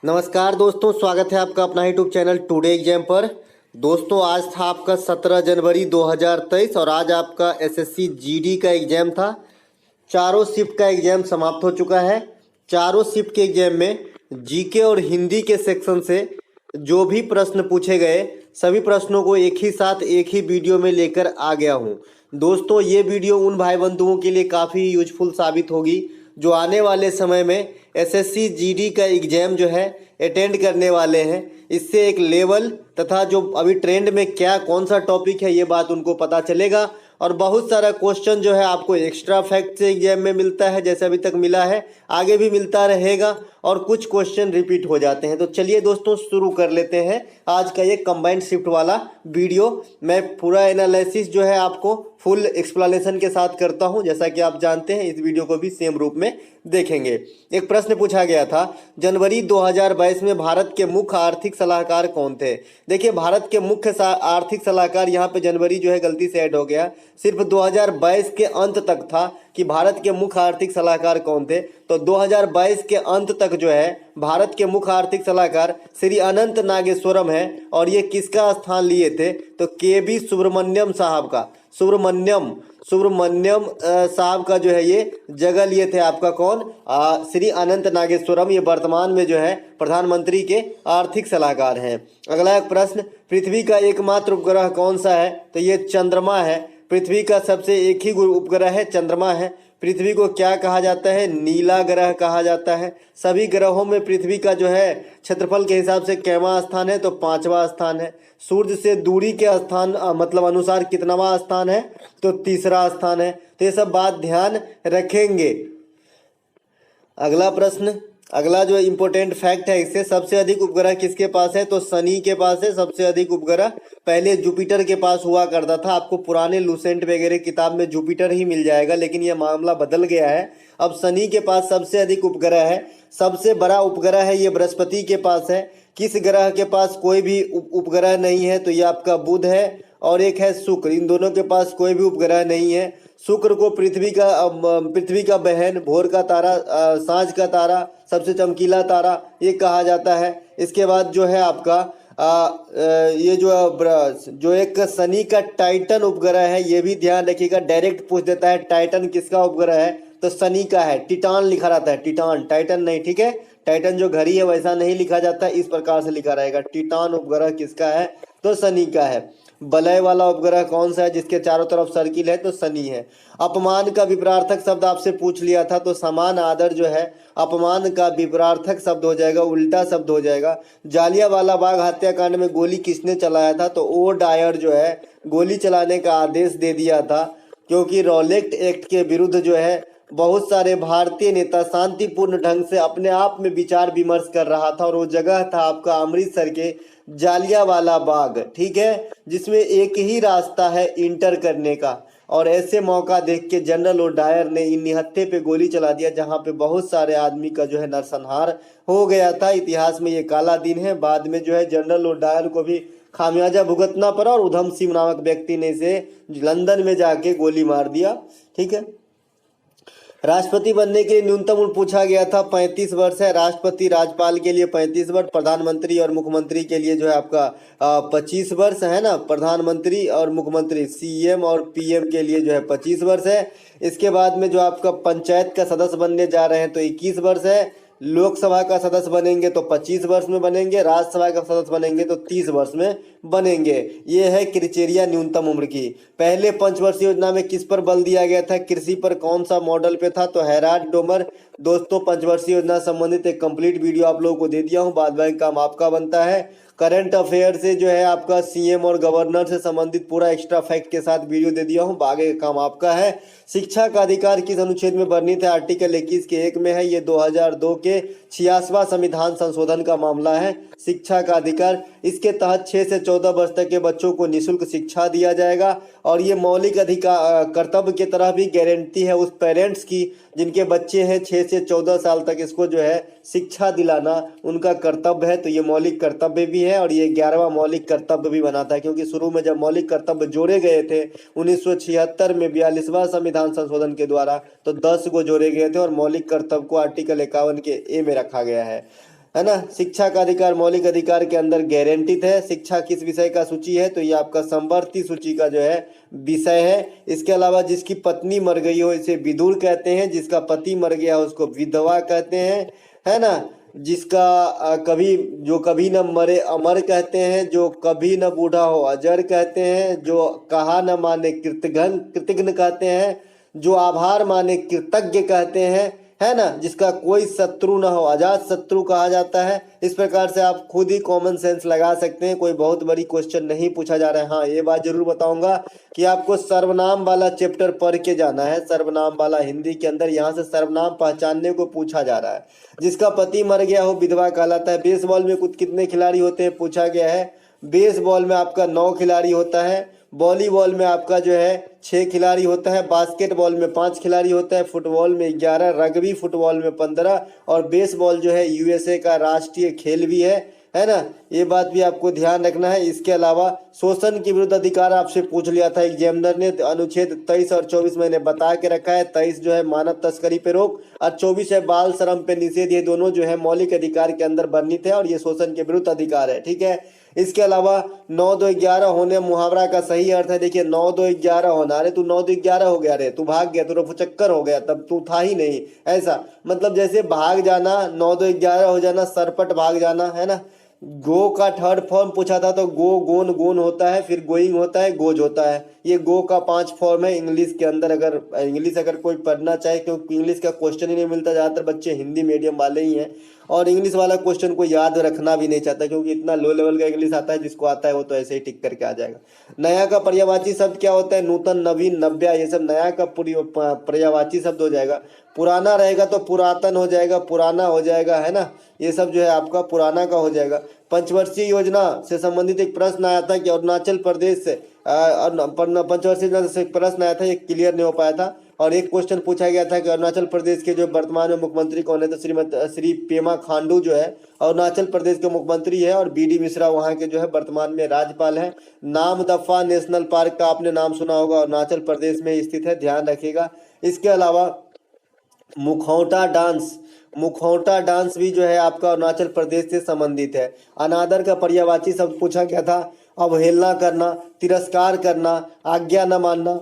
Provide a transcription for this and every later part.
नमस्कार दोस्तों, स्वागत है आपका अपना यूट्यूब चैनल टुडे एग्जाम पर। दोस्तों आज था आपका 17 जनवरी 2023 और आज आपका एसएससी जीडी का एग्जाम था। चारों शिफ्ट का एग्जाम समाप्त हो चुका है। चारों शिफ्ट के एग्जाम में जीके और हिंदी के सेक्शन से जो भी प्रश्न पूछे गए सभी प्रश्नों को एक ही साथ एक ही वीडियो में लेकर आ गया हूँ। दोस्तों ये वीडियो उन भाई बंधुओं के लिए काफ़ी यूजफुल साबित होगी जो आने वाले समय में एसएससी जीडी का एग्जाम जो है अटेंड करने वाले हैं। इससे एक लेवल तथा जो अभी ट्रेंड में क्या कौन सा टॉपिक है ये बात उनको पता चलेगा और बहुत सारा क्वेश्चन जो है आपको एक्स्ट्रा फैक्ट से एग्जाम में मिलता है, जैसे अभी तक मिला है आगे भी मिलता रहेगा और कुछ क्वेश्चन रिपीट हो जाते हैं। तो चलिए दोस्तों शुरू कर लेते हैं आज का ये कंबाइंड शिफ्ट वाला वीडियो। मैं पूरा एनालिसिस जो है आपको फुल एक्सप्लेनेशन के साथ करता हूं, जैसा कि आप जानते हैं इस वीडियो को भी सेम रूप में देखेंगे। एक प्रश्न पूछा गया था, जनवरी 2022 में भारत के मुख्य आर्थिक सलाहकार कौन थे। देखिए भारत के मुख्य आर्थिक सलाहकार यहाँ पे जनवरी जो है गलती से ऐड हो गया, सिर्फ 2022 के अंत तक था कि भारत के मुख्य आर्थिक सलाहकार कौन थे। तो 2022 के अंत तक जो है भारत के मुख्य आर्थिक सलाहकार श्री अनंत नागेश्वरम है और ये किसका स्थान लिए थे तो के.वी. सुब्रमण्यम साहब का। सुब्रमण्यम साहब का जो है ये जगह लिए थे आपका कौन, श्री अनंत नागेश्वरम। ये वर्तमान में जो है प्रधानमंत्री के आर्थिक सलाहकार हैं। अगला एक प्रश्न, पृथ्वी का एकमात्र उपग्रह कौन सा है तो ये चंद्रमा है। पृथ्वी का सबसे एक ही उपग्रह है चंद्रमा है। पृथ्वी को क्या कहा जाता है, नीला ग्रह कहा जाता है। सभी ग्रहों में पृथ्वी का जो है क्षेत्रफल के हिसाब से कैवां स्थान है तो 5वां स्थान है। सूर्य से दूरी के स्थान मतलब अनुसार कितनावां स्थान है तो 3रा स्थान है। तो ये सब बात ध्यान रखेंगे। अगला प्रश्न, अगला जो इम्पोर्टेंट फैक्ट है इससे, सबसे अधिक उपग्रह किसके पास है तो शनि के पास है सबसे अधिक उपग्रह। पहले जुपिटर के पास हुआ करता था, आपको पुराने लूसेंट वगैरह किताब में जुपिटर ही मिल जाएगा, लेकिन यह मामला बदल गया है। अब शनि के पास सबसे अधिक उपग्रह है। सबसे बड़ा उपग्रह है ये बृहस्पति के पास है। किस ग्रह के पास कोई भी उपग्रह नहीं है तो ये आपका बुध है और एक है शुक्र। इन दोनों के पास कोई भी उपग्रह नहीं है। शुक्र को पृथ्वी का बहन, भोर का तारा, सांझ का तारा, सबसे चमकीला तारा ये कहा जाता है। इसके बाद जो है आपका ये जो एक शनि का टाइटन उपग्रह है ये भी ध्यान रखिएगा, डायरेक्ट पूछ देता है टाइटन किसका उपग्रह है तो शनि का है। टिटान लिखा रहता है, टिटान, टाइटन नहीं, ठीक है। टाइटन जो घड़ी है वैसा नहीं लिखा जाता, इस प्रकार से लिखा रहेगा। टिटान उपग्रह किसका है तो शनि का है। वलय वाला उपग्रह कौन सा है जिसके चारों तरफ सर्किल है तो शनि है। अपमान का विपरार्थक शब्द आपसे पूछ लिया था तो समान आदर जो है अपमान का विपरार्थक शब्द हो जाएगा, उल्टा शब्द हो जाएगा। जालियांवाला बाग हत्याकांड में गोली किसने चलाया था तो ओ डायर जो है गोली चलाने का आदेश दे दिया था, क्योंकि रॉलेट एक्ट के विरुद्ध जो है बहुत सारे भारतीय नेता शांतिपूर्ण ढंग से अपने आप में विचार विमर्श कर रहा था और वो जगह था आपका अमृतसर के जालियांवाला बाग, ठीक है, जिसमें एक ही रास्ता है इंटर करने का। और ऐसे मौका देख के जनरल ओ डायर ने इन निहत्थे पे गोली चला दिया जहां पे बहुत सारे आदमी का जो है नरसंहार हो गया था। इतिहास में ये काला दिन है। बाद में जो है जनरल ओ डायर को भी खामियाजा भुगतना पड़ा और उधम सिंह नामक व्यक्ति ने इसे लंदन में जाके गोली मार दिया, ठीक है। राष्ट्रपति बनने के लिए न्यूनतम उम्र पूछा गया था 35 वर्ष है। राष्ट्रपति राज्यपाल के लिए 35 वर्ष, प्रधानमंत्री और मुख्यमंत्री के लिए जो है आपका 25 वर्ष है ना। प्रधानमंत्री और मुख्यमंत्री सीएम और पीएम के लिए जो है 25 वर्ष है। इसके बाद में जो आपका पंचायत का सदस्य बनने जा रहे हैं तो 21 वर्ष है। लोकसभा का सदस्य बनेंगे तो 25 वर्ष में बनेंगे। राज्यसभा का सदस्य बनेंगे तो 30 वर्ष में बनेंगे। ये है क्राइटेरिया न्यूनतम उम्र की। पहले पंचवर्षीय योजना में किस पर बल दिया गया था, कृषि पर कौन सा मॉडल पे था तो हैराल्ड डोमर। दोस्तों पंचवर्षीय योजना संबंधित एक कंप्लीट वीडियो आप लोगों को दे दिया हूँ, बाद में काम आपका बनता है। करंट अफेयर से जो है आपका सीएम और गवर्नर से संबंधित पूरा एक्स्ट्रा फैक्ट के साथ वीडियो दे दिया हूँ, आगे का काम आपका है। शिक्षा का अधिकार किस अनुच्छेद में वर्णित है, आर्टिकल 21 के 1 में है। ये 2002 के 86वां संविधान संशोधन का मामला है। शिक्षा का अधिकार, इसके तहत 6 से 14 वर्ष तक के बच्चों को निःशुल्क शिक्षा दिया जाएगा और ये मौलिक अधिकार कर्तव्य की तरह भी गारंटी है उस पेरेंट्स की जिनके बच्चे हैं 6 से 14 साल तक, इसको जो है शिक्षा दिलाना उनका कर्तव्य है। तो ये मौलिक कर्तव्य भी है और ये 11वां मौलिक कर्तव्य भी बना था, क्योंकि शुरू में जब मौलिक कर्तव्य जोड़े गए थे 1976 में 42वां संविधान संशोधन के द्वारा तो 10 को जोड़े गए थे और मौलिक कर्तव्य को आर्टिकल 51 के ए में रखा गया है। है ना। शिक्षा का अधिकार मौलिक अधिकार के अंदर गारंटित है। शिक्षा किस विषय का सूची है, तो ये आपका समवर्ती सूची का जो है विषय है। इसके अलावा जिसकी पत्नी मर गई हो इसे विधुर कहते हैं, जिसका पति मर गया उसको विधवा कहते हैं, है ना। जिसका कभी जो कभी न मरे अमर कहते हैं, जो कभी न बूढ़ा हो अजर कहते हैं, जो कहा न माने कृतघ्न कहते हैं, जो आभार माने कृतज्ञ कहते हैं, है ना। जिसका कोई शत्रु न हो अजात शत्रु कहा जाता है। इस प्रकार से आप खुद ही कॉमन सेंस लगा सकते हैं, कोई बहुत बड़ी क्वेश्चन नहीं पूछा जा रहा है। हाँ, ये बात जरूर बताऊंगा कि आपको सर्वनाम वाला चैप्टर पढ़ के जाना है। सर्वनाम वाला हिंदी के अंदर यहाँ से सर्वनाम पहचानने को पूछा जा रहा है। जिसका पति मर गया हो विधवा कहलाता है। बेसबॉल में कुछ कितने खिलाड़ी होते हैं पूछा गया है। बेसबॉल में आपका 9 खिलाड़ी होता है। वॉलीबॉल में आपका जो है 6 खिलाड़ी होता है। बास्केटबॉल में 5 खिलाड़ी होता है। फुटबॉल में 11, रग्बी फुटबॉल में 15 और बेसबॉल जो है यूएसए का राष्ट्रीय खेल भी है ना। ये बात भी आपको ध्यान रखना है। इसके अलावा शोषण के विरुद्ध अधिकार आपसे पूछ लिया था एग्जामिनर ने। अनुच्छेद 23 और 24 मैंने बता के रखा है। 23 जो है मानव तस्करी पे रोक और 24 है बाल श्रम पे निषेध। ये दोनों जो है मौलिक अधिकार के अंदर वर्णित है और ये शोषण के विरुद्ध अधिकार है। ठीक है। इसके अलावा 9 2 11 होने मुहावरा का सही अर्थ है। देखिए 9 2 11 होना, अरे तू 9 2 11 हो गया, रे तू भाग गया, तू रफुचक्कर हो गया, तब तू था ही नहीं, ऐसा मतलब जैसे भाग जाना 9 2 11 हो जाना, सरपट भाग जाना, है ना। गो का थर्ड फॉर्म पूछा था तो गो गोन गोन होता है, फिर गोइंग होता है, गोज होता है। ये गो का 5 फॉर्म है इंग्लिश के अंदर। अगर इंग्लिश कोई पढ़ना चाहे, क्योंकि इंग्लिश का क्वेश्चन ही नहीं मिलता, ज़्यादातर बच्चे हिंदी मीडियम वाले ही हैं और इंग्लिश वाला क्वेश्चन को याद रखना भी नहीं चाहता, क्योंकि इतना लो लेवल का इंग्लिश आता है। जिसको आता है वो तो ऐसे ही टिक करके आ जाएगा। नया का पर्यायवाची शब्द क्या होता है, नूतन, नवीन, नव्या, ये सब नया का पर्यायवाची शब्द हो जाएगा। पुराना रहेगा तो पुरातन हो जाएगा, पुराना हो जाएगा, है ना। ये सब जो है आपका पुराना का हो जाएगा। पंचवर्षीय योजना से संबंधित एक प्रश्न आया था कि अरुणाचल प्रदेश से पंचवर्षीय योजना से प्रश्न आया था, ये क्लियर नहीं हो पाया था। और एक क्वेश्चन पूछा गया था कि अरुणाचल प्रदेश के जो वर्तमान में मुख्यमंत्री कौन है, तो श्री पेमा खांडू जो है अरुणाचल प्रदेश के मुख्यमंत्री है और बी डी मिश्रा वहाँ के जो है वर्तमान में राज्यपाल हैं। नामदफा नेशनल पार्क का आपने नाम सुना होगा, अरुणाचल प्रदेश में स्थित है, ध्यान रखिएगा। इसके अलावा मुखौटा डांस भी जो है आपका अरुणाचल प्रदेश से संबंधित है। अनादर का पर्यायवाची शब्द पूछा गया था, अवहेलना करना, तिरस्कार करना, आज्ञा न मानना,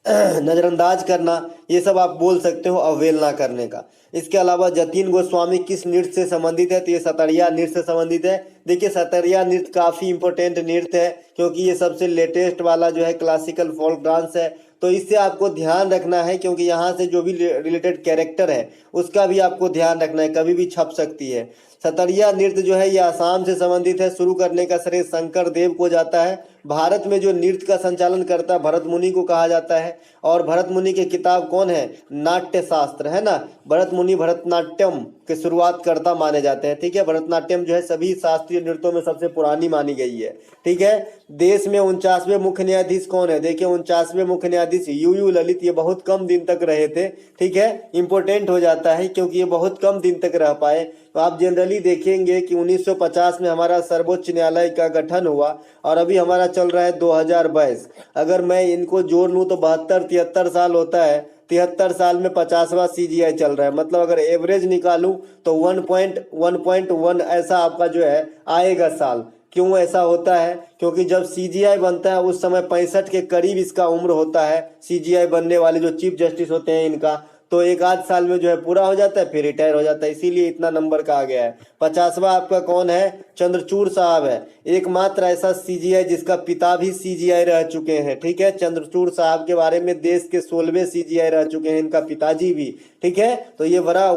नजरअंदाज करना, ये सब आप बोल सकते हो अवहेलना करने का। इसके अलावा जतीन गोस्वामी किस नृत्य से संबंधित है, तो ये सतरिया नृत्य से संबंधित है। देखिए सतरिया नृत्य काफी इंपॉर्टेंट नृत्य है, क्योंकि ये सबसे लेटेस्ट वाला जो है क्लासिकल फोल्क डांस है। तो इससे आपको ध्यान रखना है, क्योंकि यहाँ से जो भी रिलेटेड कैरेक्टर है उसका भी आपको ध्यान रखना है, कभी भी छप सकती है। सतरिया नृत्य जो है ये आसाम से संबंधित है। शुरू करने का श्रेय शंकर देव को जाता है। भारत में जो नृत्य का संचालन करता है भरत मुनि को कहा जाता है। और भरत मुनि की किताब कौन है, नाट्य शास्त्र, है ना। भरत मुनि भरतनाट्यम के शुरुआत करता माने जाते हैं। ठीक है, भरतनाट्यम जो है सभी शास्त्रीय नृत्यों में सबसे पुरानी मानी गई है। ठीक है। देश में 49वें मुख्य न्यायाधीश कौन है, देखिए 49वें मुख्य न्यायाधीश यू ललित, ये बहुत कम दिन तक रहे थे। ठीक है, इंपॉर्टेंट हो जाता है क्योंकि ये बहुत कम दिन तक रह पाए। तो आप जनरली देखेंगे कि 1950 में हमारा सर्वोच्च न्यायालय का गठन हुआ और अभी हमारा चल रहा है 2022। अगर मैं इनको जोड़ लूँ तो 72-73 साल होता है। 73 साल में 50वां CGI चल रहा है, मतलब अगर एवरेज निकालूं तो 1.1 ऐसा आपका जो है आएगा साल। क्यों ऐसा होता है, क्योंकि जब CGI बनता है उस समय 65 के करीब इसका उम्र होता है। CGI बनने वाले जो चीफ जस्टिस होते हैं इनका, तो 1 आध साल में जो है पूरा हो जाता है, फिर रिटायर हो जाता है, इसीलिए इतना नंबर का आ गया है। 50वां आपका कौन है, चंद्रचूड़ साहब है। एकमात्र ऐसा CGI जिसका पिता भी CGI रह चुके हैं। ठीक है, चंद्रचूड़ साहब के बारे में देश के 16वें CGI रह चुके हैं, इनका पिताजी भी। ठीक है, तो ये बड़ा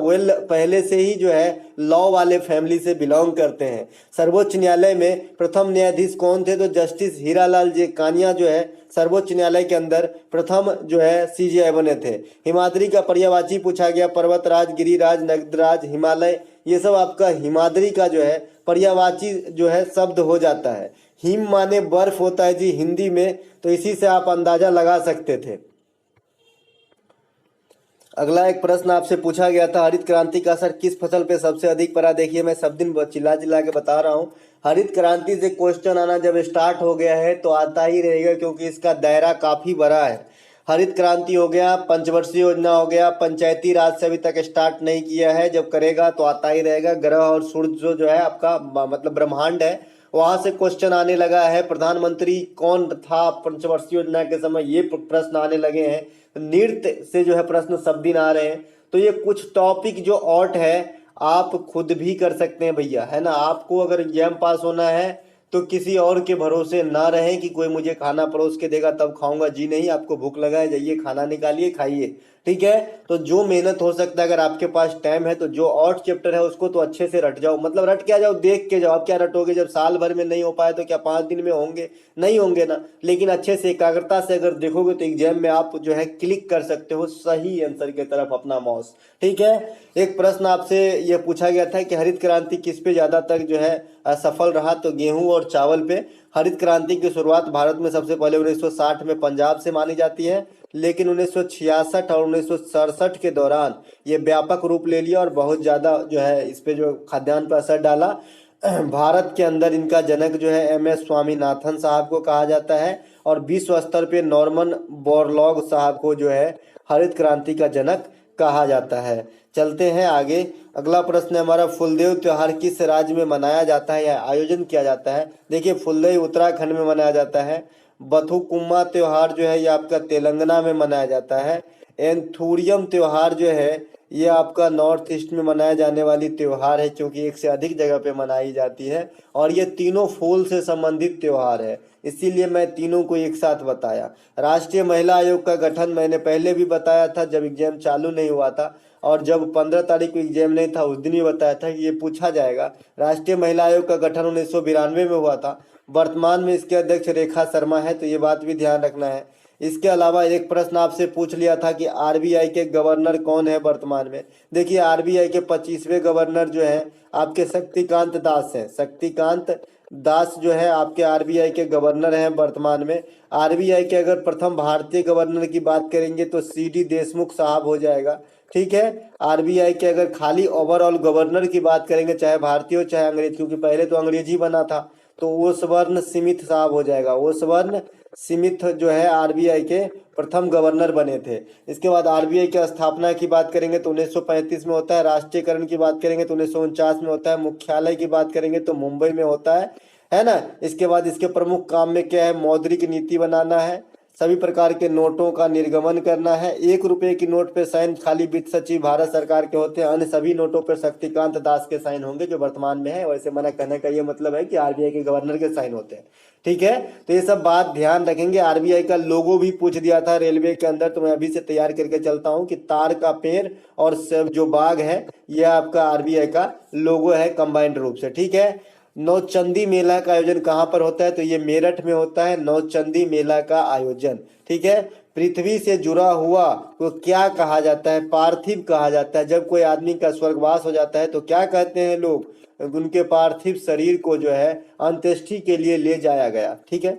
पहले से ही जो है लॉ वाले फैमिली से बिलोंग करते हैं। सर्वोच्च न्यायालय में प्रथम न्यायाधीश कौन थे, तो जस्टिस हीरालाल जे कानिया जो है सर्वोच्च न्यायालय के अंदर प्रथम जो है CGI बने थे। हिमाद्री का पर्यायवाची पूछा गया, पर्वतराज, गिरिराज, नगधराज, हिमालय, ये सब आपका हिमाद्री का जो है पर्यायवाची जो है शब्द हो जाता है। हिम माने बर्फ होता है जी हिंदी में, तो इसी से आप अंदाजा लगा सकते थे। अगला एक प्रश्न आपसे पूछा गया था, हरित क्रांति का असर किस फसल पे सबसे अधिक पड़ा। देखिए मैं सब दिन चिल्ला चिल्ला के बता रहा हूँ, हरित क्रांति से क्वेश्चन आना जब स्टार्ट हो गया है तो आता ही रहेगा, क्योंकि इसका दायरा काफी बड़ा है। हरित क्रांति हो गया, पंचवर्षीय योजना हो गया, पंचायती राज से अभी तक स्टार्ट नहीं किया है, जब करेगा तो आता ही रहेगा। ग्रह और सूर्य जो है आपका मतलब ब्रह्मांड है, वहां से क्वेश्चन आने लगा है। प्रधानमंत्री कौन था पंचवर्षीय योजना के समय, ये प्रश्न आने लगे हैं। नृत्य से जो है प्रश्न सब दिन आ रहे हैं। तो ये कुछ टॉपिक जो ऑट है आप खुद भी कर सकते हैं भैया, है ना। आपको अगर एग्जाम पास होना है तो किसी और के भरोसे ना रहे कि कोई मुझे खाना परोस के देगा तब खाऊंगा, जी नहीं। आपको भूख लगा है, जाइए खाना निकालिए, खाइए, ठीक है। तो जो मेहनत हो सकता है, अगर आपके पास टाइम है तो जो और चैप्टर है उसको तो अच्छे से रट जाओ, मतलब रट के आ जाओ, देख के जाओ। आप क्या रटोगे, जब साल भर में नहीं हो पाए तो क्या 5 दिन में होंगे, नहीं होंगे ना। लेकिन अच्छे से एकाग्रता से अगर देखोगे तो एग्जाम में आप जो है क्लिक कर सकते हो सही आंसर की तरफ अपना माउस, ठीक है। एक प्रश्न आपसे यह पूछा गया था कि हरित क्रांति किस पे ज्यादातर जो है सफल रहा, तो गेहूं और चावल पे। हरित क्रांति की शुरुआत भारत में सबसे पहले 1960 में पंजाब से मानी जाती है, लेकिन 1966 और 1967 के दौरान ये व्यापक रूप ले लिया और बहुत ज्यादा जो है इस पे जो खाद्यान्न पर असर डाला। भारत के अंदर इनका जनक जो है एम एस स्वामीनाथन साहब को कहा जाता है, और विश्व स्तर पे नॉर्मन बोरलॉग साहब को जो है हरित क्रांति का जनक कहा जाता है। चलते हैं आगे। अगला प्रश्न है हमारा, फुलदेव त्योहार किस राज्य में मनाया जाता है या आयोजन किया जाता है। देखिए फुलदेव उत्तराखंड में मनाया जाता है। बथुकुम्मा त्योहार जो है ये आपका तेलंगाना में मनाया जाता है। एंथुरियम त्योहार जो है ये आपका नॉर्थ ईस्ट में मनाया जाने वाली त्योहार है, क्योंकि एक से अधिक जगह पे मनाई जाती है, और ये तीनों फूल से संबंधित त्योहार है, इसीलिए मैं तीनों को एक साथ बताया। राष्ट्रीय महिला आयोग का गठन मैंने पहले भी बताया था जब एग्जाम चालू नहीं हुआ था, और जब 15 तारीख को एग्जाम नहीं था उस दिन भी बताया था कि ये पूछा जाएगा। राष्ट्रीय महिला आयोग का गठन 1992 में हुआ था। वर्तमान में इसके अध्यक्ष रेखा शर्मा है, तो ये बात भी ध्यान रखना है। इसके अलावा एक प्रश्न आपसे पूछ लिया था कि आरबीआई के गवर्नर कौन है वर्तमान में। देखिए आरबीआई के 25वें गवर्नर जो है आपके शक्तिकांत दास हैं। शक्तिकांत दास जो है आपके आरबीआई के गवर्नर हैं वर्तमान में। आरबीआई के अगर प्रथम भारतीय गवर्नर की बात करेंगे तो सीडी देशमुख साहब हो जाएगा, ठीक है। आरबीआई के अगर खाली ओवरऑल गवर्नर की बात करेंगे, चाहे भारतीय हो चाहे अंग्रेज, क्योंकि पहले तो अंग्रेजी बना था, तो ओसबर्न स्मिथ साहब हो जाएगा। ओसबर्न स्मिथ जो है आरबीआई के प्रथम गवर्नर बने थे। इसके बाद आरबीआई की स्थापना की बात करेंगे तो 1935 में होता है। राष्ट्रीयकरण की बात करेंगे तो 1949 में होता है। मुख्यालय की बात करेंगे तो मुंबई में होता है ना। इसके बाद इसके प्रमुख काम में क्या है, मौद्रिक नीति बनाना है, सभी प्रकार के नोटों का निर्गमन करना है। 1 रुपए की नोट पे साइन खाली वित्त सचिव भारत सरकार के होते हैं, अन्य सभी नोटों पर शक्तिकांत दास के साइन होंगे जो वर्तमान में है। वैसे मना कहने का ये मतलब है कि आरबीआई के गवर्नर के साइन होते हैं, ठीक है। तो ये सब बात ध्यान रखेंगे। आरबीआई का लोगो भी पूछ दिया था रेलवे के अंदर, तो मैं अभी से तैयार करके चलता हूँ कि तार का पेड़ और सब जो बाग है ये आपका आरबीआई का लोगो है कंबाइंड रूप से, ठीक है। नौचंदी मेला का आयोजन कहाँ पर होता है, तो ये मेरठ में होता है नौचंदी मेला का आयोजन, ठीक है। पृथ्वी से जुड़ा हुआ तो क्या कहा जाता है, पार्थिव कहा जाता है। जब कोई आदमी का स्वर्गवास हो जाता है तो क्या कहते हैं लोग, उनके पार्थिव शरीर को जो है अंत्येष्टि के लिए ले जाया गया, ठीक है।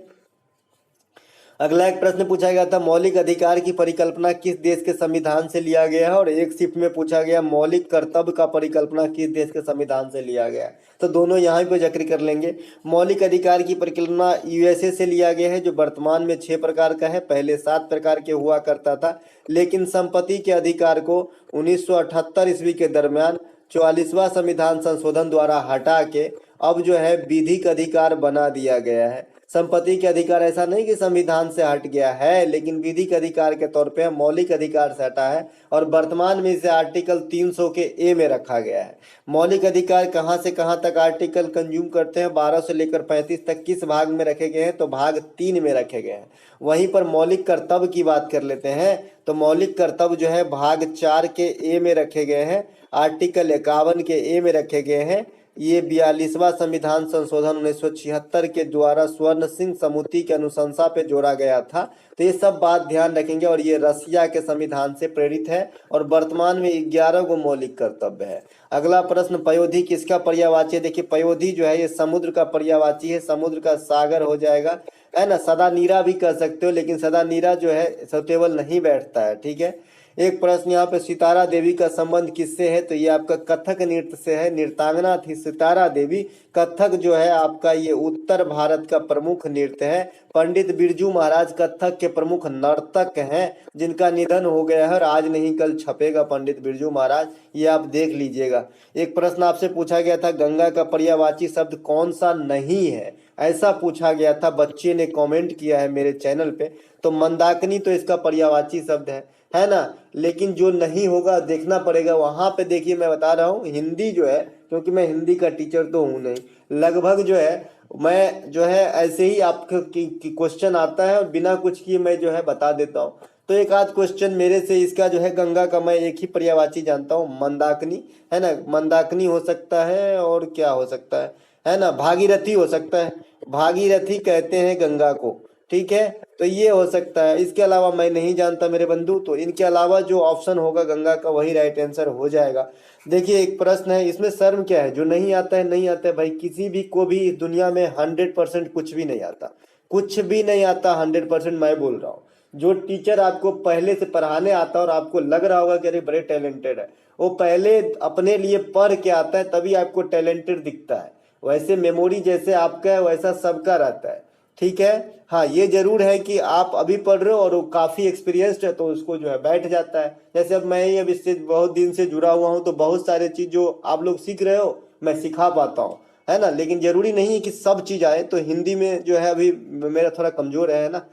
अगला एक प्रश्न पूछा गया था, मौलिक अधिकार की परिकल्पना किस देश के संविधान से लिया गया है, और एक शिफ्ट में पूछा गया मौलिक कर्तव्य का परिकल्पना किस देश के संविधान से लिया गया है। तो दोनों यहाँ पे जिक्र कर लेंगे। मौलिक अधिकार की परिकल्पना यूएसए से लिया गया है, जो वर्तमान में 6 प्रकार का है, पहले 7 प्रकार के हुआ करता था, लेकिन संपत्ति के अधिकार को 1978 ईस्वी के दरमियान 44वां संविधान संशोधन द्वारा हटा के अब जो है विधिक अधिकार बना दिया गया है। संपत्ति के अधिकार ऐसा नहीं कि संविधान से हट गया है, लेकिन विधिक अधिकार के तौर पे मौलिक अधिकार से हटा है, और वर्तमान में इसे आर्टिकल 300 के ए में रखा गया है। मौलिक अधिकार कहां से कहां तक आर्टिकल कंज्यूम करते हैं, 12 से लेकर 35 तक किस भाग में रखे गए हैं, तो भाग 3 में रखे गए हैं। वहीं पर मौलिक कर्तव्य की बात कर लेते हैं, तो मौलिक कर्तव्य जो है भाग 4 के ए में रखे गए हैं, आर्टिकल 51 के ए में रखे गए हैं। ये 42वां संविधान संशोधन 1976 के द्वारा स्वर्ण सिंह समिति के अनुशंसा पे जोड़ा गया था। तो ये सब बात ध्यान रखेंगे, और ये रसिया के संविधान से प्रेरित है, और वर्तमान में 11 गो मौलिक कर्तव्य है। अगला प्रश्न, पयोधी किसका पर्यायवाची है। देखिए पयोधी जो है ये समुद्र का पर्यायवाची है, समुद्र का सागर हो जाएगा, है ना। सदा नीरा भी कह सकते हो, लेकिन सदा नीरा जो है सुटेबल नहीं बैठता है, ठीक है। एक प्रश्न यहाँ पे, सितारा देवी का संबंध किससे है? तो ये आपका कथक नृत्य से है। नृत्यांगना थी सितारा देवी। कथक जो है आपका ये उत्तर भारत का प्रमुख नृत्य है। पंडित बिरजू महाराज कथक के प्रमुख नर्तक हैं, जिनका निधन हो गया है और आज नहीं कल छपेगा पंडित बिरजू महाराज, ये आप देख लीजिएगा। एक प्रश्न आपसे पूछा गया था, गंगा का पर्यायवाची शब्द कौन सा नहीं है? ऐसा पूछा गया था, बच्चे ने कमेंट किया है मेरे चैनल पे। तो मंदाकिनी तो इसका पर्यायवाची शब्द है ना। लेकिन जो नहीं होगा देखना पड़ेगा। वहां पे देखिए मैं बता रहा हूँ, हिंदी जो है, क्योंकि मैं हिंदी का टीचर तो हूँ नहीं, लगभग जो है मैं जो है ऐसे ही आपका क्वेश्चन आता है और बिना कुछ किए मैं जो है बता देता हूँ। तो एक आध क्वेश्चन मेरे से इसका जो है, गंगा का मैं एक ही पर्यायवाची जानता हूँ, मंदाकिनी, है ना। मंदाकिनी हो सकता है, और क्या हो सकता है ना, भागीरथी हो सकता है। भागीरथी कहते हैं गंगा को, ठीक है। तो ये हो सकता है, इसके अलावा मैं नहीं जानता मेरे बंधु। तो इनके अलावा जो ऑप्शन होगा गंगा का, वही राइट आंसर हो जाएगा। देखिए एक प्रश्न है, इसमें शर्म क्या है? जो नहीं आता है नहीं आता है भाई। किसी भी को भी इस दुनिया में 100% कुछ भी नहीं आता, कुछ भी नहीं आता 100%। मैं बोल रहा हूँ, जो टीचर आपको पहले से पढ़ाने आता है और आपको लग रहा होगा कि अरे बड़े टैलेंटेड है, वो पहले अपने लिए पढ़ के आता है, तभी आपको टैलेंटेड दिखता है। वैसे मेमोरी जैसे आपका है वैसा सबका रहता है, ठीक है। हाँ ये जरूर है कि आप अभी पढ़ रहे हो और वो काफी एक्सपीरियंस्ड है, तो उसको जो है बैठ जाता है। जैसे अब मैं ही अब इससे बहुत दिन से जुड़ा हुआ हूँ, तो बहुत सारे चीज जो आप लोग सीख रहे हो मैं सिखा पाता हूँ, है ना। लेकिन जरूरी नहीं है कि सब चीज आए। तो हिंदी में जो है अभी मेरा थोड़ा कमजोर है ना।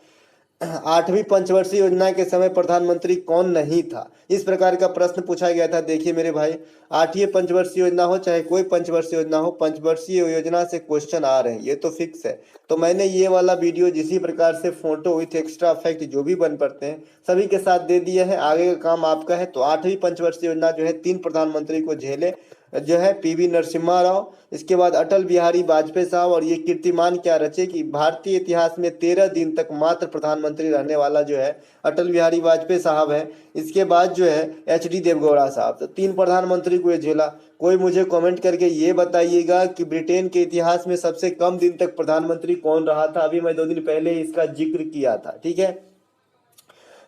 8वीं पंचवर्षीय योजना के समय प्रधानमंत्री कौन नहीं था? इस प्रकार का प्रश्न पूछा गया था। देखिए मेरे भाई, 8वीं पंचवर्षीय योजना हो चाहे कोई पंचवर्षीय योजना हो, पंचवर्षीय योजना से क्वेश्चन आ रहे हैं, ये तो फिक्स है। तो मैंने ये वाला वीडियो जिसी प्रकार से फोटो विथ एक्स्ट्रा इफेक्ट जो भी बन पड़ते हैं सभी के साथ दे दिया है। आगे का काम आपका है। तो 8वीं पंचवर्षीय योजना जो है 3 प्रधानमंत्री को झेले, जो है पीवी नरसिम्हा राव, इसके बाद अटल बिहारी वाजपेयी साहब। और ये कीर्तिमान क्या रचे कि भारतीय इतिहास में 13 दिन तक मात्र प्रधानमंत्री रहने वाला जो है अटल बिहारी वाजपेयी साहब है। इसके बाद जो है एचडी देवगौड़ा साहब। तो 3 प्रधानमंत्री को ये झेला। कोई मुझे कमेंट करके ये बताइएगा कि ब्रिटेन के इतिहास में सबसे कम दिन तक प्रधानमंत्री कौन रहा था? अभी मैं 2 दिन पहले इसका जिक्र किया था, ठीक है।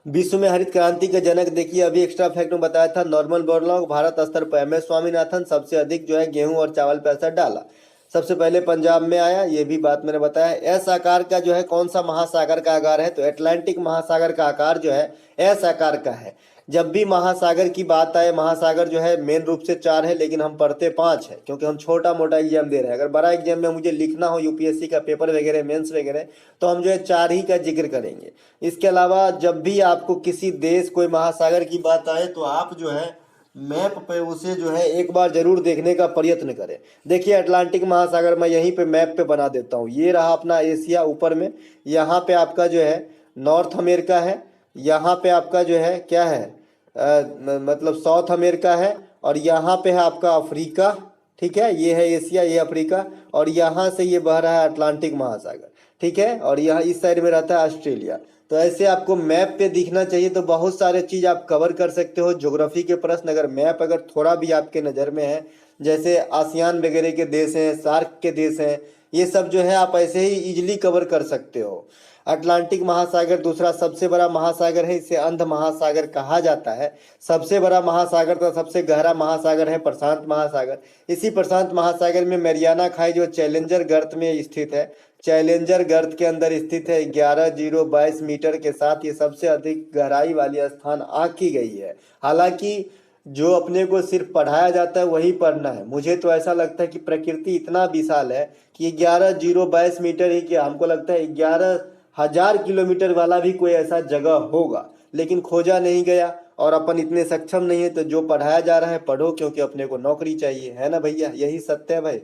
विश्व में हरित क्रांति के जनक देखिए, अभी एक्स्ट्रा फैक्ट में बताया था, नॉर्मन बोरलॉग। भारत स्तर पर एम एस स्वामीनाथन। सबसे अधिक जो है गेहूं और चावल पर असर डाला, सबसे पहले पंजाब में आया, ये भी बात मैंने बताया। एस आकार का जो है कौन सा महासागर का आकार है? तो अटलांटिक महासागर का आकार जो है एस आकार का है। जब भी महासागर की बात आए, महासागर जो है मेन रूप से 4 है, लेकिन हम पढ़ते 5 है, क्योंकि हम छोटा मोटा एग्जाम दे रहे हैं। अगर बड़ा एग्जाम में मुझे लिखना हो यूपीएससी का पेपर वगैरह, मेंस वगैरह, तो हम जो है 4 ही का जिक्र करेंगे। इसके अलावा जब भी आपको किसी देश कोई महासागर की बात आए, तो आप जो है मैप पे उसे जो है एक बार जरूर देखने का प्रयत्न करें। देखिए अटलांटिक महासागर मैं यहीं पे मैप पे बना देता हूँ। ये रहा अपना एशिया ऊपर में, यहाँ पे आपका जो है नॉर्थ अमेरिका है, यहाँ पे आपका जो है क्या है मतलब साउथ अमेरिका है, और यहाँ पे है आपका अफ्रीका, ठीक है। ये है एशिया, ये अफ्रीका, और यहाँ से ये बह रहा है अटलांटिक महासागर, ठीक है। और यहाँ इस साइड में रहता है ऑस्ट्रेलिया। तो ऐसे आपको मैप पे दिखना चाहिए, तो बहुत सारे चीज आप कवर कर सकते हो। ज्योग्राफी के प्रश्न अगर मैप अगर थोड़ा भी आपके नज़र में है, जैसे आसियान वगैरह के देश हैं, सार्क के देश हैं, ये सब जो है आप ऐसे ही इजिली कवर कर सकते हो। अटलांटिक महासागर दूसरा सबसे बड़ा महासागर है, इसे अंध महासागर कहा जाता है। सबसे बड़ा महासागर तो सबसे गहरा महासागर है प्रशांत महासागर। इसी प्रशांत महासागर में मैरियाना खाई जो चैलेंजर गर्त में स्थित है, चैलेंजर गर्त के अंदर स्थित है, 11,022 मीटर के साथ ये सबसे अधिक गहराई वाली स्थान आंकी गई है। हालांकि जो अपने को सिर्फ पढ़ाया जाता है वही पढ़ना है। मुझे तो ऐसा लगता है कि प्रकृति इतना विशाल है कि 11,022 मीटर ही क्या, हमको लगता है 11,000 किलोमीटर वाला भी कोई ऐसा जगह होगा, लेकिन खोजा नहीं गया। और अपन इतने सक्षम नहीं है, तो जो पढ़ाया जा रहा है पढ़ो, क्योंकि अपने को नौकरी चाहिए, है ना भैया, यही सत्य है भाई,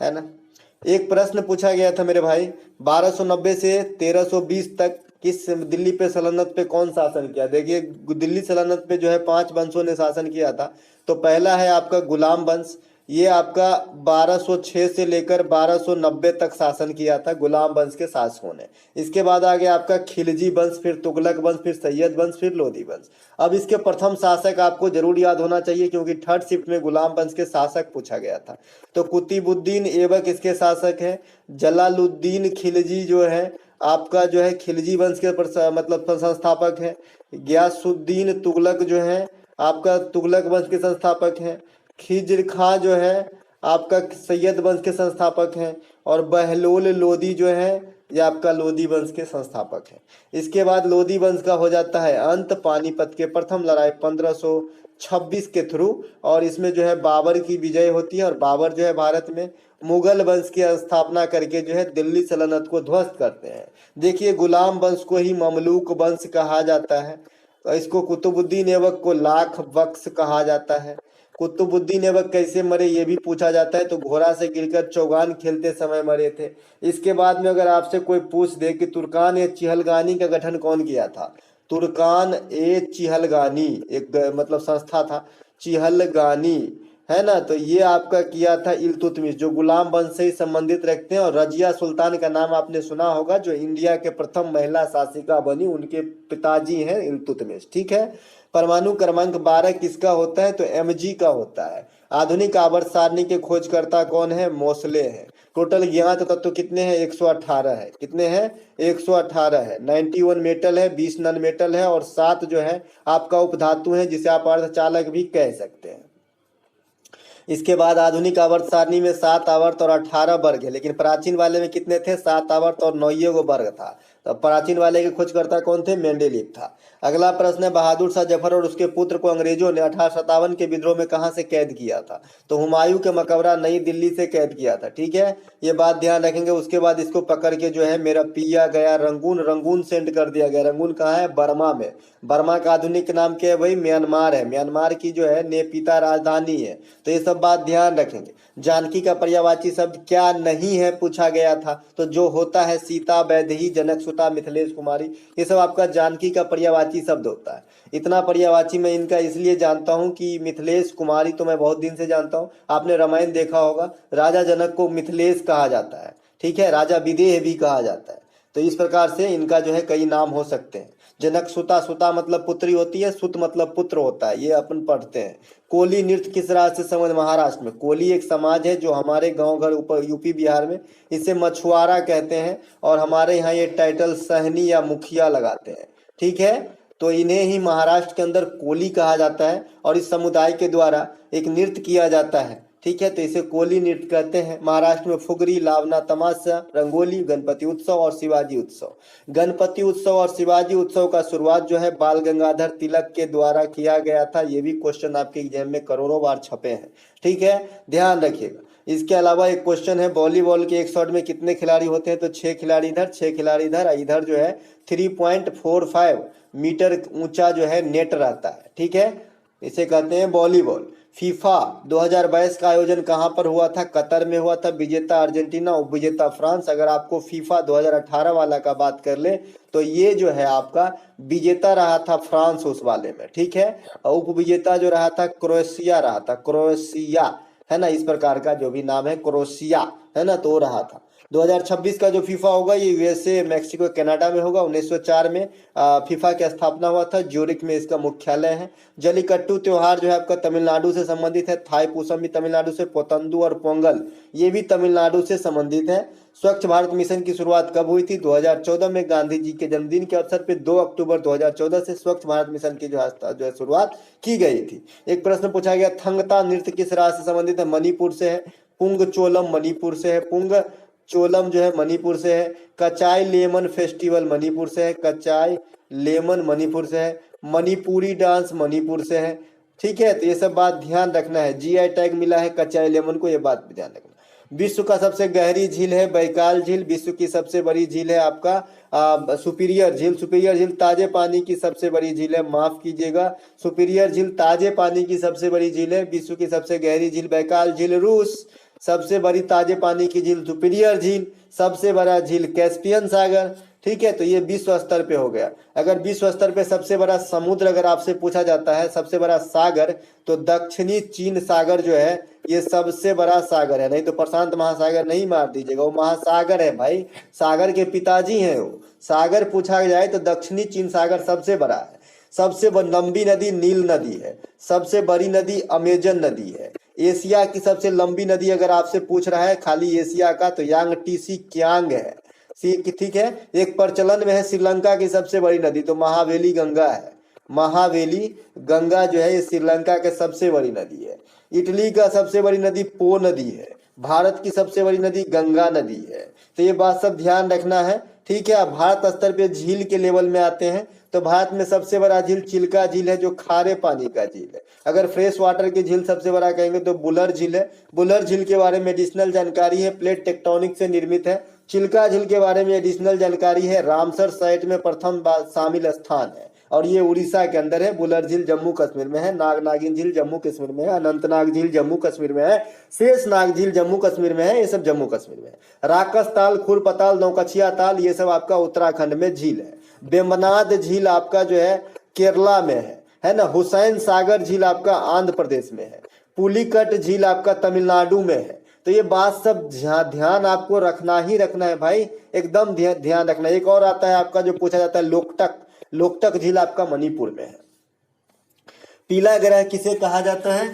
है ना। एक प्रश्न पूछा गया था मेरे भाई, 1290 से 1320 तक किस दिल्ली पे सल्तनत पे कौन शासन किया? देखिए दिल्ली सल्तनत पे जो है 5 वंशों ने शासन किया था। तो पहला है आपका गुलाम वंश, ये आपका 1206 से लेकर 1290 तक शासन किया था गुलाम वंश के शासकों ने। इसके बाद आ गया आपका खिलजी वंश, फिर तुगलक वंश, फिर सैयद वंश, फिर लोधी वंश। अब इसके प्रथम शासक आपको जरूर याद होना चाहिए, क्योंकि थर्ड शिफ्ट में गुलाम वंश के शासक पूछा गया था। तो कुतुबुद्दीन ऐबक इसके शासक है। जलालुद्दीन खिलजी जो है आपका जो है खिलजी वंश के मतलब संस्थापक है। गियासुद्दीन तुगलक जो है आपका तुगलक वंश के संस्थापक हैं। खिज्र खां जो है आपका सैयद वंश के संस्थापक हैं। और बहलोल लोदी जो है ये आपका लोदी वंश के संस्थापक हैं। इसके बाद लोदी वंश का हो जाता है अंत पानीपत के प्रथम लड़ाई 1526 के थ्रू, और इसमें जो है बाबर की विजय होती है, और बाबर जो है भारत में मुगल वंश की स्थापना करके जो है दिल्ली सल्तनत को ध्वस्त करते हैं। देखिए गुलाम वंश को ही ममलूक वंश कहा जाता है। तो इसको कुतुबुद्दीन ऐबक को लाख बख्श कहा जाता है। कुतुबुद्दीन ऐबक कैसे मरे ये भी पूछा जाता है, तो घोड़ा से गिरकर चौगान खेलते समय मरे थे। इसके बाद में अगर आपसे कोई पूछ दे कि तुर्कान ए चिहलगानी का गठन कौन किया था, तुर्कान ए चिहलगानी एक मतलब संस्था था, चिहलगानी है ना, तो ये आपका किया था इल्तुतमिश, जो गुलाम वंश से ही संबंधित रखते हैं। और रजिया सुल्तान का नाम आपने सुना होगा, जो इंडिया के प्रथम महिला शासिका बनी, उनके पिताजी हैं इल्तुतमिश। ठीक है। परमाणु क्रमांक 12 किसका होता है, तो mg का होता है। आधुनिक आवर्त सारणी के खोजकर्ता कौन है, मोसले हैं। टोटल ज्ञात तत्व कितने हैं, 118 है। कितने हैं, 118 है। 91 मेटल है, 20 नॉन मेटल है, और 7 जो है आपका उपधातु है, जिसे आप अर्धचालक भी कह सकते हैं। इसके बाद आधुनिक आवर्त सारणी में 7 आवर्त और 18 वर्ग है, लेकिन प्राचीन वाले में कितने थे, 7 आवर्त और 9 गो वर्ग था। तो प्राचीन वाले के खोजकर्ता कौन थे, मेंडेलीव था। अगला प्रश्न है, बहादुर शाह जफर और उसके पुत्र को अंग्रेजों ने 1857 के विद्रोह में कहां से कैद किया था, तो हुमायूं के मकबरा नई दिल्ली से कैद किया था। ठीक है, ये बात ध्यान रखेंगे। उसके बाद इसको पकड़ के जो है मेरा पिया गया रंगून, रंगून सेंड कर दिया गया। रंगून कहाँ है, बर्मा में। बर्मा का आधुनिक नाम क्या है भाई, म्यांमार है। म्यांमार की जो है नेपिता राजधानी है। तो ये सब बात ध्यान रखेंगे। जानकी का पर्यायवाची शब्द क्या नहीं है पूछा गया था, तो जो होता है सीता, वैदेही, जनक सुता, मिथिलेश कुमारी, ये सब आपका जानकी का पर्यायवाची शब्द होता है। इतना पर्यायवाची मैं इनका इसलिए जानता हूं कि मिथिलेश कुमारी तो मैं बहुत दिन से जानता हूं। आपने रामायण देखा होगा, राजा जनक को मिथिलेश कहा जाता है। ठीक है, राजा विदेह भी कहा जाता है। तो इस प्रकार से इनका जो है कई नाम हो सकते हैं। जनक सुता, सुता मतलब पुत्री होती है, सुत मतलब पुत्र होता है, ये अपन पढ़ते हैं। कोली नृत्य किस राज्य से संबंध, महाराष्ट्र में। कोली एक समाज है जो हमारे गांव घर ऊपर यूपी बिहार में, इसे मछुआरा कहते हैं, और हमारे यहाँ ये टाइटल सहनी या मुखिया लगाते हैं। ठीक है, तो इन्हें ही महाराष्ट्र के अंदर कोली कहा जाता है, और इस समुदाय के द्वारा एक नृत्य किया जाता है। ठीक है, तो इसे कोली नृत्य कहते हैं। महाराष्ट्र में फुगरी, लावना, तमाशा, रंगोली, गणपति उत्सव और शिवाजी उत्सव। गणपति उत्सव और शिवाजी उत्सव का शुरुआत जो है बाल गंगाधर तिलक के द्वारा किया गया था। ये भी क्वेश्चन आपके एग्जाम में करोड़ों बार छपे हैं। ठीक है, ध्यान रखिएगा। इसके अलावा एक क्वेश्चन है, वॉलीबॉल के एक शॉट में कितने खिलाड़ी होते हैं, तो 6 खिलाड़ी इधर, 6 खिलाड़ी इधर। इधर जो है 3.45 मीटर ऊंचा जो है नेट रहता है। ठीक है, इसे कहते हैं वॉलीबॉल। फीफा 2022 का आयोजन कहां पर हुआ था, कतर में हुआ था। विजेता अर्जेंटीना, उपविजेता फ्रांस। अगर आपको फीफा 2018 वाला का बात कर ले तो ये जो है आपका विजेता रहा था फ्रांस उस वाले में। ठीक है, और उपविजेता जो रहा था क्रोएशिया रहा था, क्रोएशिया है ना, इस प्रकार का जो भी नाम है क्रोएशिया है ना, तो रहा था। 2026 का जो फीफा होगा ये यूएसए, मैक्सिको, कनाडा में होगा। 1904 में फीफा की स्थापना हुआ था, ज्यूरिक में इसका मुख्यालय है। जलीकट्टू त्योहार जो है आपका तमिलनाडु से संबंधित है। थाई पूसम भी तमिलनाडु से, पोतंदू और पोंगल ये भी तमिलनाडु से संबंधित है। स्वच्छ भारत मिशन की शुरुआत कब हुई थी, 2014 में। गांधी जी के जन्मदिन के अवसर पर 2 अक्टूबर 2014 से स्वच्छ भारत मिशन की जो है शुरुआत की गई थी। एक प्रश्न पूछा गया, थंगता नृत्य किस राज्य से संबंधित है, मणिपुर से है। पुंग चोलम मणिपुर से है, पुंग चोलम जो है मणिपुर से है। कचाई लेमन फेस्टिवल मणिपुर से है, कचाई लेमन मणिपुर से है। मणिपुरी डांस मणिपुर से है। ठीक है, तो ये सब बात ध्यान रखना है। जीआई टैग मिला है कचाई लेमन को, ये बात भी ध्यान रखना। विश्व का सबसे गहरी झील है बैकाल झील। विश्व की सबसे बड़ी झील है आपका सुपीरियर झील। सुपीरियर झील ताजे पानी की सबसे बड़ी झील है, माफ कीजिएगा, सुपीरियर झील ताजे पानी की सबसे बड़ी झील है। विश्व की सबसे गहरी झील बैकाल झील। रूस सबसे बड़ी ताजे पानी की झील सुपीरियर झील। सबसे बड़ा झील कैस्पियन सागर। ठीक है, तो ये विश्व स्तर पे हो गया। अगर विश्व स्तर पे सबसे बड़ा समुद्र अगर आपसे पूछा जाता है, सबसे बड़ा सागर, तो दक्षिणी चीन सागर जो है ये सबसे बड़ा सागर है। नहीं तो प्रशांत महासागर नहीं मार दीजिएगा, वो महासागर है भाई, सागर के पिताजी हैं वो। सागर पूछा जाए तो दक्षिणी चीन सागर सबसे बड़ा है। सबसे लंबी नदी नील नदी है। सबसे बड़ी नदी अमेजन नदी है। एशिया की सबसे लंबी नदी अगर आपसे पूछ रहा है खाली एशिया का, तो यांग टीसी क्यांग है। ठीक है। एक प्रचलन में है श्रीलंका की सबसे बड़ी नदी, तो महावेली गंगा है। महावेली गंगा जो है ये श्रीलंका के सबसे बड़ी नदी है। इटली का सबसे बड़ी नदी पो नदी है। भारत की सबसे बड़ी नदी गंगा नदी है। तो ये बात सब ध्यान रखना है, ठीक है। अब भारत स्तर पे झील के लेवल में आते हैं, तो भारत में सबसे बड़ा झील चिल्का झील है, जो खारे पानी का झील है। अगर फ्रेश वाटर की झील सबसे बड़ा कहेंगे तो बुलर झील है। बुलर झील के बारे में एडिशनल जानकारी है, प्लेट टेक्टोनिक से निर्मित है। चिल्का झील के बारे में एडिशनल जानकारी है, रामसर साइट में प्रथम शामिल स्थान है, और ये उड़ीसा के अंदर है। बुलर झील जम्मू कश्मीर में है। नागिन झील जम्मू कश्मीर में है। अनंतनाग झील जम्मू कश्मीर में है। शेषनाग झील जम्मू कश्मीर में है। ये सब जम्मू कश्मीर में है। राकस ताल, खुरप ताल, नौकछिया ताल, ये सब आपका उत्तराखंड में झील है। बेम्बनाद झील आपका जो है केरला में है ना। हुसैन सागर झील आपका आंध्र प्रदेश में है। पुलिकट झील आपका तमिलनाडु में है। तो ये बात सब ध्यान आपको रखना ही रखना है भाई, एकदम ध्यान रखना। एक और आता है आपका जो पूछा जाता है लोकटक। लोकटक झील आपका मणिपुर में है। पीला ग्रह किसे कहा जाता है?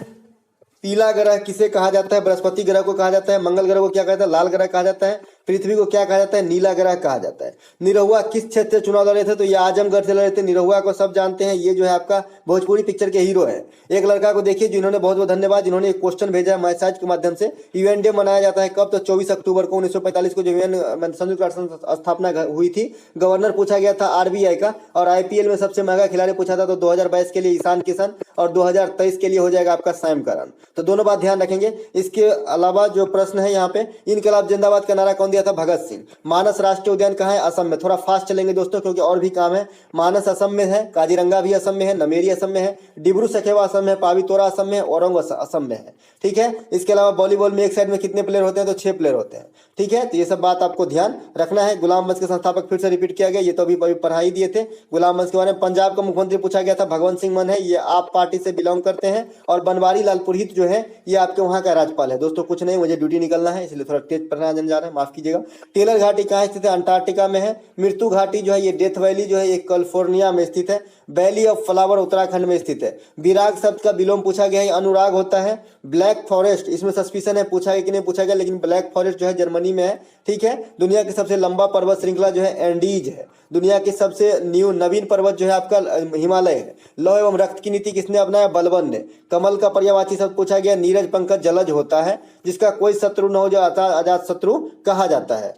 पीला ग्रह किसे कहा जाता है? बृहस्पति ग्रह को कहा जाता है। मंगल ग्रह को क्या कहता है? लाल ग्रह कहा जाता है। पृथ्वी को क्या कहा जाता है? नीला ग्रह कहा जाता है। निरहुआ किस क्षेत्र से चुनाव लड़े थे? तो ये आजमगढ़ से लड़े थे। निरहुआ को सब जानते हैं, ये जो है आपका भोजपुरी पिक्चर के हीरो है। एक लड़का को देखिए जिन्होंने, बहुत बहुत धन्यवाद, जिन्होंने एक क्वेश्चन भेजा है मैसेज के माध्यम से। यूएन डे मनाया जाता है कब? तो 24 अक्टूबर को 1945 को जो यूएन संयुक्त राष्ट्र स्थापना हुई थी। गवर्नर पूछा गया था आरबीआई का, और आईपीएल में सबसे महंगा खिलाड़ी पूछा था, तो 2022 के लिए ईशान किशन और 2023 के लिए हो जाएगा आपका सैम करन। तो दोनों बात ध्यान रखेंगे। इसके अलावा जो प्रश्न है यहाँ पे, इनकलाब जिंदाबाद का नारा कौन दिया था? भगत सिंह। मानस राष्ट्रीय उद्यान कहाँ है? असम में। थोड़ा फास्ट चलेंगे दोस्तों क्योंकि और भी काम है। मानस असम में है, काजीरंगा भी असम में है, नमेरी असम में है, डिब्रू सखेवा असम में है, पावितोरा असम में है, औरंग असम में है, ठीक है। इसके अलावा वॉलीबॉल में एक साइड में कितने प्लेयर होते हैं? तो 6 प्लेयर होते हैं, ठीक है। तो ये सब बात आपको ध्यान रखना है। गुलाम वंश के संस्थापक फिर से रिपीट किया गया, ये तो अभी पढ़ाई दिए थे गुलाम वंश के बारे में। पंजाब का मुख्यमंत्री पूछा गया था, भगवंत सिंह मान है, ये आप पार्टी से बिलोंग करते हैं। और बनवारी लाल पुरोहित जो है ये आपके वहां का राज्यपाल है। दोस्तों कुछ नहीं, मुझे ड्यूटी निकलना है इसलिए थोड़ा तेज पढ़ना जा रहा है, माफ कीजिएगा। टेलर घाटी कहाँ स्थित है? अंटार्कटिका में है। मृत्यु घाटी जो है ये डेथ वैली जो है ये कैलिफोर्निया में स्थित है। वैली ऑफ फ्लावर उत्तराखंड में स्थित है। विराग शब्द का विलोम पूछा गया है, अनुराग होता है। ब्लैक फॉरेस्ट, इसमें सस्पिशन है पूछा गया कि नहीं पूछा गया, लेकिन ब्लैक फॉरेस्ट जो है जर्मनी में है, ठीक है। दुनिया की सबसे लंबा पर्वत श्रृंखला जो है एंडीज है। दुनिया की सबसे नवीन पर्वत जो है आपका हिमालय है। लौह एवं रक्त की नीति किसने अपनाया? बलबन ने। कमल का पर्यायवाची शब्द पूछा गया, नीरज पंकज जलज होता है, जिसका कोई शत्रु न हो जो अजात शत्रु कहा जाता है।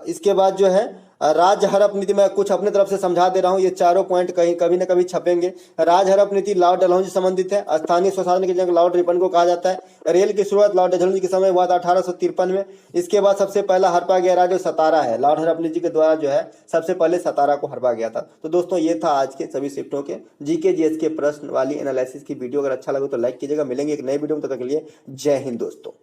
इसके बाद जो है राज्य हड़प नीति, मैं कुछ अपने तरफ से समझा दे रहा हूँ, ये चारों पॉइंट कहीं कभी ना कभी छपेंगे। राज्य हड़प नीति लॉर्ड डलहौजी से संबंधित है। स्थानीय स्वशासन की जगह लॉर्ड रिपन को कहा जाता है। रेल की शुरुआत लॉर्ड डलहौजी के समय हुआ था 1853 में। इसके बाद सबसे पहला हड़पा गया राज्य सतारा है। लॉर्ड हड़प नीति के द्वारा जो है सबसे पहले सतारा को हड़पा गया था। तो दोस्तों ये था आज के सभी शिफ्टों के जीके जीएस के प्रश्न वाली एनालिसिस की वीडियो। अगर अच्छा लगे तो लाइक कीजिएगा। मिलेंगे एक नई वीडियो में, तब तक के लिए जय हिंद दोस्तों।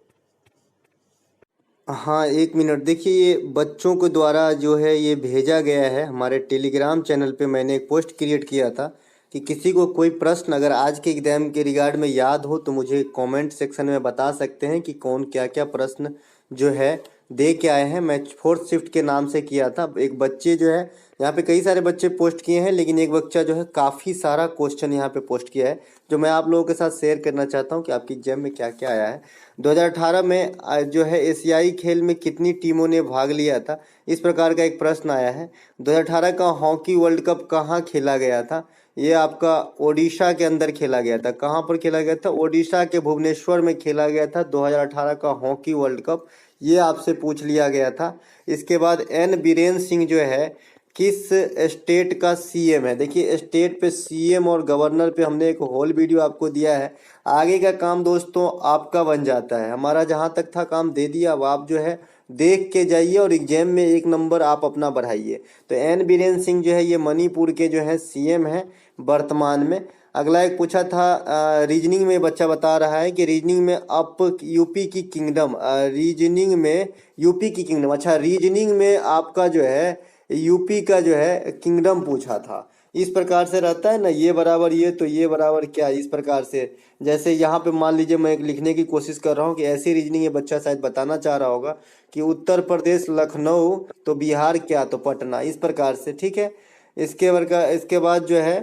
हाँ, एक मिनट, देखिए ये बच्चों के द्वारा जो है ये भेजा गया है हमारे टेलीग्राम चैनल पे। मैंने एक पोस्ट क्रिएट किया था कि किसी को कोई प्रश्न अगर आज के एग्जाम के रिगार्ड में याद हो तो मुझे कमेंट सेक्शन में बता सकते हैं कि कौन क्या क्या प्रश्न जो है दे के आए हैं। मैं 4th शिफ्ट के नाम से किया था। एक बच्चे जो है यहाँ पे कई सारे बच्चे पोस्ट किए हैं, लेकिन एक बच्चा जो है काफ़ी सारा क्वेश्चन यहाँ पे पोस्ट किया है, जो मैं आप लोगों के साथ शेयर करना चाहता हूँ कि आपकी एग्जाम में क्या क्या आया है। 2018 में जो है एशियाई खेल में कितनी टीमों ने भाग लिया था, इस प्रकार का एक प्रश्न आया है। 2018 का हॉकी वर्ल्ड कप कहाँ खेला गया था? ये आपका ओडिशा के अंदर खेला गया था। कहाँ पर खेला गया था? ओडिशा के भुवनेश्वर में खेला गया था 2018 का हॉकी वर्ल्ड कप, ये आपसे पूछ लिया गया था। इसके बाद एन बीरेन सिंह जो है किस स्टेट का सीएम है? देखिए स्टेट पे सीएम और गवर्नर पे हमने एक होल वीडियो आपको दिया है। आगे का काम दोस्तों आपका बन जाता है, हमारा जहाँ तक था काम दे दिया। अब आप जो है देख के जाइए और एग्जाम में 1 नंबर आप अपना बढ़ाइए। तो एन बीरेन सिंह जो है ये मणिपुर के जो है सीएम है वर्तमान में। अगला एक पूछा था रीजनिंग में, बच्चा बता रहा है कि रीजनिंग में अप यूपी की किंगडम, रीजनिंग में यूपी की किंगडम, अच्छा रीजनिंग में आपका जो है यूपी का जो है किंगडम पूछा था। इस प्रकार से रहता है ना, ये बराबर ये, तो ये बराबर क्या, इस प्रकार से। जैसे यहाँ पे मान लीजिए मैं लिखने की कोशिश कर रहा हूँ कि ऐसी रीजनिंग ये बच्चा शायद बताना चाह रहा होगा कि उत्तर प्रदेश लखनऊ तो बिहार क्या, तो पटना, इस प्रकार से, ठीक है। इसके बाद जो है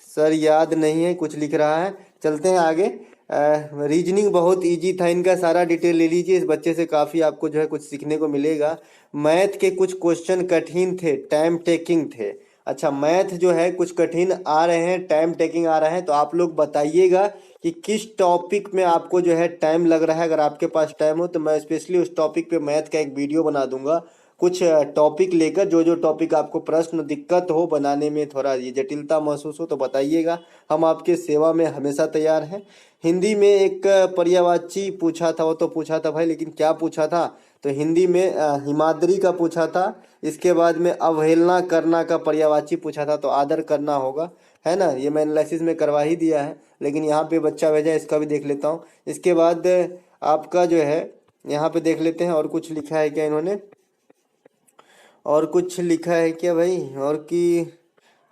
सर याद नहीं है कुछ लिख रहा है, चलते हैं आगे। रीजनिंग बहुत इजी था, इनका सारा डिटेल ले लीजिए, इस बच्चे से काफ़ी आपको जो है कुछ सीखने को मिलेगा। मैथ के कुछ क्वेश्चन कठिन थे, टाइम टेकिंग थे। अच्छा, मैथ जो है कुछ कठिन आ रहे हैं, टाइम टेकिंग आ रहे हैं, तो आप लोग बताइएगा कि किस टॉपिक में आपको जो है टाइम लग रहा है। अगर आपके पास टाइम हो तो मैं स्पेशली उस टॉपिक पे मैथ का एक वीडियो बना दूंगा, कुछ टॉपिक लेकर। जो जो टॉपिक आपको प्रश्न दिक्कत हो बनाने में, थोड़ा ये जटिलता महसूस हो तो बताइएगा, हम आपके सेवा में हमेशा तैयार हैं। हिंदी में एक पर्यायवाची पूछा था, वो तो पूछा था भाई, लेकिन क्या पूछा था, तो हिंदी में हिमाद्री का पूछा था। इसके बाद में अवहेलना करना का पर्यायवाची पूछा था, तो आदर करना होगा, है ना। ये मैं एनालिसिस में करवा ही दिया है, लेकिन यहाँ पे बच्चा भेजा है, इसका भी देख लेता हूँ। इसके बाद आपका जो है यहाँ पे देख लेते हैं और कुछ लिखा है क्या इन्होंने, और कुछ लिखा है क्या भाई, और कि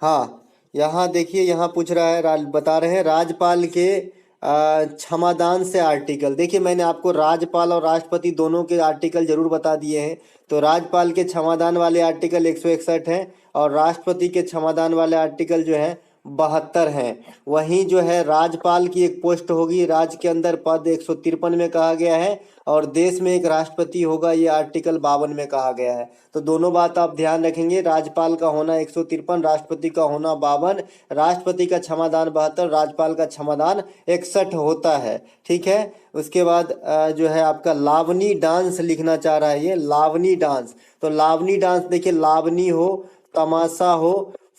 हाँ, यहाँ देखिए, यहाँ पूछ रहा है, बता रहे हैं राजपाल के क्षमादान से आर्टिकल। देखिए, मैंने आपको राज्यपाल और राष्ट्रपति दोनों के आर्टिकल जरूर बता दिए हैं। तो राज्यपाल के क्षमादान वाले आर्टिकल 161 हैं, और राष्ट्रपति के क्षमादान वाले आर्टिकल जो है 72 हैं। वहीं जो है राज्यपाल की एक पोस्ट होगी, राज्य के अंदर पद 153 में कहा गया है, और देश में एक राष्ट्रपति होगा, ये आर्टिकल 52 में कहा गया है। तो दोनों बात आप ध्यान रखेंगे, राज्यपाल का होना 153, राष्ट्रपति का होना 52, राष्ट्रपति का क्षमादान 72, राज्यपाल का क्षमादान 61 होता है। ठीक है। उसके बाद जो है आपका लावनी डांस लिखना चाह रहा है, ये लावनी डांस। तो लावनी डांस देखिए, लावनी हो, तमाशा हो,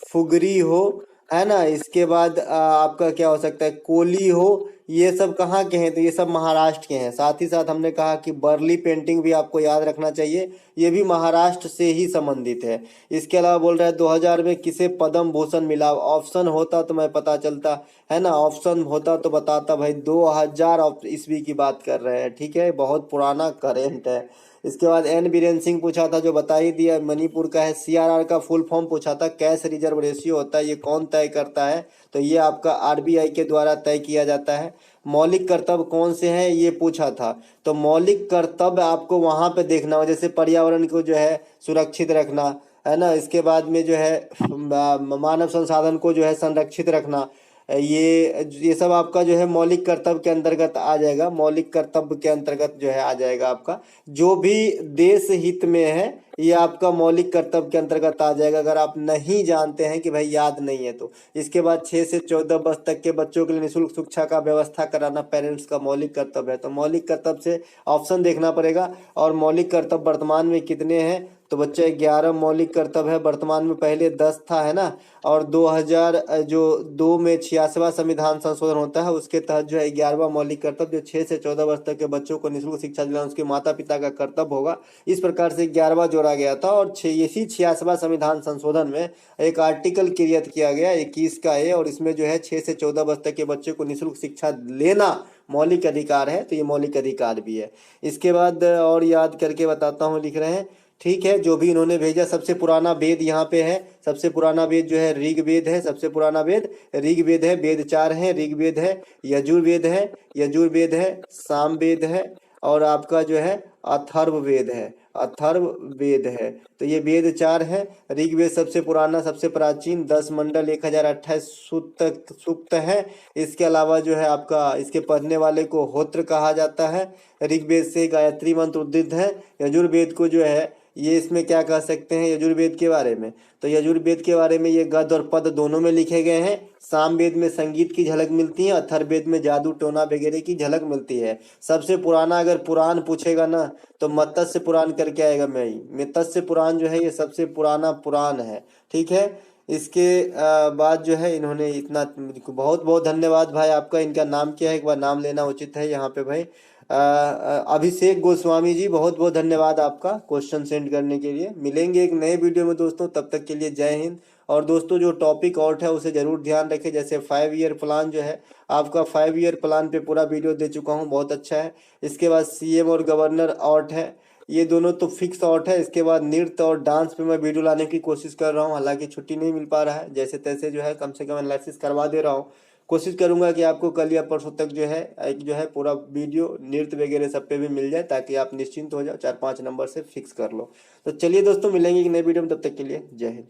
फुगरी हो, है ना। इसके बाद आपका क्या हो सकता है, कोली हो, ये सब कहाँ के हैं, तो ये सब महाराष्ट्र के हैं। साथ ही साथ हमने कहा कि बर्ली पेंटिंग भी आपको याद रखना चाहिए, ये भी महाराष्ट्र से ही संबंधित है। इसके अलावा बोल रहा है 2000 में किसे पद्म भूषण मिला। ऑप्शन होता तो मैं पता चलता, है ना, ऑप्शन होता तो बताता भाई। 2000 ईस्वी की बात कर रहे हैं, ठीक है, बहुत पुराना करेंट है। इसके बाद एन बीरेन सिंह पूछा था, जो बता ही दिया, मणिपुर का है। सीआरआर का फुल फॉर्म पूछा था, कैश रिजर्व रेशियो होता है, ये कौन तय करता है, तो ये आपका आरबीआई के द्वारा तय किया जाता है। मौलिक कर्तव्य कौन से हैं, ये पूछा था। तो मौलिक कर्तव्य आपको वहां पे देखना हो, जैसे पर्यावरण को जो है सुरक्षित रखना, है ना। इसके बाद में जो है मानव संसाधन को जो है संरक्षित रखना, ये सब आपका जो है मौलिक कर्तव्य के अंतर्गत आ जाएगा। मौलिक कर्तव्य के अंतर्गत जो है आ जाएगा आपका, जो भी देश हित में है, ये आपका मौलिक कर्तव्य के अंतर्गत आ जाएगा। अगर आप नहीं जानते हैं कि भाई याद नहीं है तो। इसके बाद 6 से 14 वर्ष तक के बच्चों के लिए निःशुल्क शिक्षा का व्यवस्था कराना पेरेंट्स का मौलिक कर्तव्य है। तो मौलिक कर्तव्य से ऑप्शन देखना पड़ेगा। और मौलिक कर्तव्य वर्तमान में कितने हैं, तो बच्चे 11 मौलिक कर्तव्य है वर्तमान में, पहले 10 था, है ना। और 2000 जो 2 में 86वां संविधान संशोधन होता है, उसके तहत जो है 11वां मौलिक कर्तव्य, जो 6 से 14 वर्ष तक के बच्चों को निःशुल्क शिक्षा दिलाना उसके माता पिता का कर्तव्य होगा। इस प्रकार से 11वां जोड़ा गया था। और इसी 86वां संविधान संशोधन में एक आर्टिकल क्रिएट किया गया 21 का ए, और इसमें जो है 6 से 14 वर्ष तक के बच्चों को निःशुल्क शिक्षा लेना मौलिक अधिकार है, तो ये मौलिक अधिकार भी है। इसके बाद और याद करके बताता हूँ, लिख रहे हैं, ठीक है, जो भी इन्होंने भेजा। सबसे पुराना वेद यहाँ पे है, सबसे पुराना वेद जो है ऋग्वेद है, सबसे पुराना वेद ऋग्वेद है। वेद 4 है, ऋग्वेद है, यजुर्वेद है, सामवेद है, और आपका जो है अथर्ववेद है। तो ये वेद 4 है। ऋग्वेद सबसे पुराना, सबसे प्राचीन, 10 मंडल, 1028 सूक्त है। इसके अलावा जो है आपका, इसके पढ़ने वाले को होत्र कहा जाता है। ऋग्वेद से गायत्री मंत्र उद्धृत है। यजुर्वेद को जो है, ये इसमें क्या कह सकते हैं यजुर्वेद के बारे में, तो यजुर्वेद के बारे में ये गद्य और पद दोनों में लिखे गए हैं। सामवेद में संगीत की झलक मिलती है, अथर्ववेद में जादू टोना वगैरह की झलक मिलती है। सबसे पुराना अगर पुराण पूछेगा ना, तो मत्स्य पुराण करके आएगा। मत्स्य पुराण जो है ये सबसे पुराना पुराण है, ठीक है। इसके बाद जो है इन्होंने इतना, बहुत बहुत धन्यवाद भाई आपका। इनका नाम क्या है, एक बार नाम लेना उचित है यहाँ पे भाई। अभिषेक गोस्वामी जी, बहुत बहुत धन्यवाद आपका क्वेश्चन सेंड करने के लिए। मिलेंगे एक नए वीडियो में दोस्तों, तब तक के लिए जय हिंद। और दोस्तों, जो टॉपिक आउट है उसे जरूर ध्यान रखें। जैसे 5 ईयर प्लान जो है आपका, 5 ईयर प्लान पे पूरा वीडियो दे चुका हूँ, बहुत अच्छा है। इसके बाद सीएम और गवर्नर आउट है, ये दोनों तो फिक्स आउट है। इसके बाद नृत्य और डांस पे मैं वीडियो लाने की कोशिश कर रहा हूँ, हालांकि छुट्टी नहीं मिल पा रहा है। जैसे तैसे जो है कम से कम एनालिसिस करवा दे रहा हूँ। कोशिश करूंगा कि आपको कल या परसों तक जो है एक जो है पूरा वीडियो नृत्य वगैरह सब पे भी मिल जाए, ताकि आप निश्चिंत हो जाओ, 4-5 नंबर से फिक्स कर लो। तो चलिए दोस्तों, मिलेंगे एक नए वीडियो में, तब तक के लिए जय हिंद।